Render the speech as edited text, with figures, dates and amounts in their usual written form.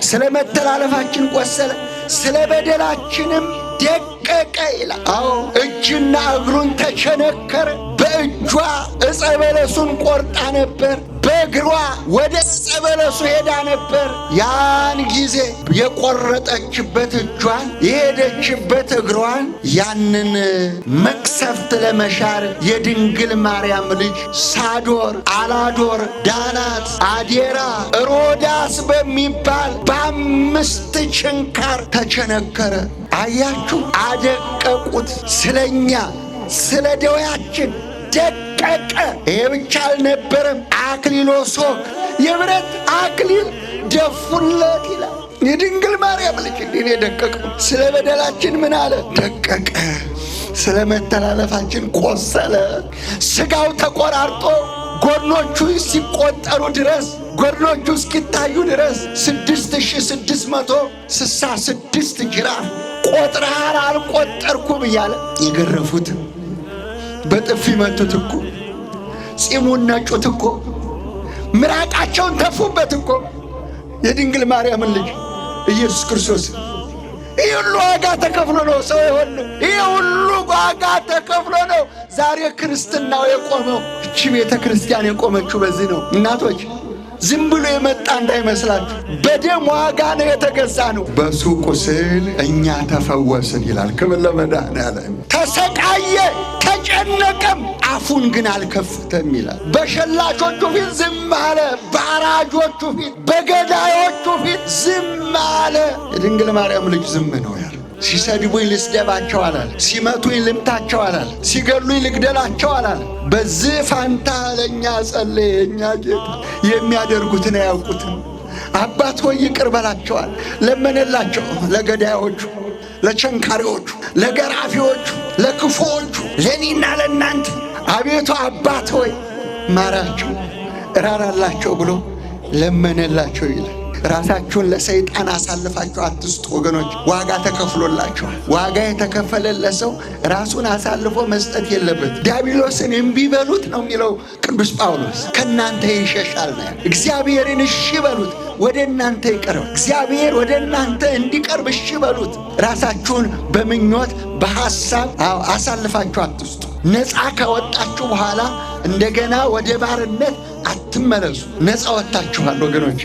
ስለ መተላለፋችን ቆሰለ፣ ስለ በደላችንም ደቀቀ ይላል። አዎ እጅና እግሩን ተቸነከረ። በእጇ ዕፀ በለሱን ቆርጣ ነበር፣ በእግሯ ወደ ዕፀ በለሱ ሄዳ ነበር። ያን ጊዜ የቆረጠችበት እጇን የሄደችበት እግሯን ያንን መቅሰፍት ለመሻር የድንግል ማርያም ልጅ ሳዶር፣ አላዶር፣ ዳናት፣ አዴራ፣ ሮዳስ በሚባል በ5 ችንካር ተቸነከረ። አያችሁ፣ አደቀቁት። ስለኛ ስለ ደዌያችን ደቀቀ። ይሄ ብቻ አልነበረም፣ አክሊለ ሦክ የብረት አክሊል ደፉለት ይላል። የድንግል ማርያም ልጅ እንዲህ ነው የደቀቀው። ስለ በደላችን ምን አለ? ደቀቀ። ስለ መተላለፋችን ቆሰለ። ሥጋው ተቆራርጦ ጎድኖቹ ሲቆጠሩ ድረስ ጎድኖቹ እስኪታዩ ድረስ 6666 ጅራፍ ቆጥረሃል አልቆጠርኩም እያለ የገረፉት፣ በጥፊ መቱት እኮ፣ ጺሙን ነጩት እኮ፣ ምራቃቸውን ተፉበት እኮ የድንግል ማርያምን ልጅ ኢየሱስ ክርስቶስ። ይህ ሁሉ ዋጋ ተከፍሎ ነው ሰው የሆነው። ይህ ሁሉ ዋጋ ተከፍሎ ነው ዛሬ ክርስትናው የቆመው። እቺ ቤተ ክርስቲያን የቆመችው በዚህ ነው። እናቶች ዝም ብሎ የመጣ እንዳይመስላችሁ፣ በደም ዋጋ ነው የተገዛ ነው። በሱ ቁስል እኛ ተፈወስን ይላል። ክብር ለመድኃኔዓለም። ተሰቃየ፣ ተጨነቀም፣ አፉን ግን አልከፈተም ይላል። በሸላቾቹ ፊት ዝም አለ፣ በአራጆቹ ፊት፣ በገዳዮቹ ፊት ዝም አለ። የድንግል ማርያም ልጅ ዝም ነው ያለ። ሲሰድቡኝ ልስደባቸው አላል፣ ሲመቱኝ ልምታቸው አላል፣ ሲገሉኝ ልግደላቸው አላል። በዚህ ፋንታ ለእኛ ጸለየ። የእኛ ጌታ የሚያደርጉትን አያውቁትም። አባት ሆይ ይቅር በላቸዋል። ለመነላቸው፣ ለገዳዮቹ፣ ለቸንካሪዎቹ፣ ለገራፊዎቹ፣ ለክፉዎቹ፣ ለእኔና ለእናንተ አቤቱ አባት ሆይ ማራቸው፣ እራራላቸው ብሎ ለመነላቸው ይላል። ራሳችሁን ለሰይጣን አሳልፋችሁ አትስጡ ወገኖች። ዋጋ ተከፍሎላችኋል። ዋጋ የተከፈለለት ሰው ራሱን አሳልፎ መስጠት የለበት። ዲያብሎስን እምቢ በሉት ነው የሚለው ቅዱስ ጳውሎስ። ከእናንተ ይሸሻል ነው። እግዚአብሔርን እሺ በሉት፣ ወደ እናንተ ይቀርብ። እግዚአብሔር ወደ እናንተ እንዲቀርብ እሺ በሉት። ራሳችሁን በምኞት በሐሳብ አሳልፋችሁ አትስጡ። ነፃ ከወጣችሁ በኋላ እንደገና ወደ ባርነት አትመለሱ። ነፃ ወጥታችኋል ወገኖች።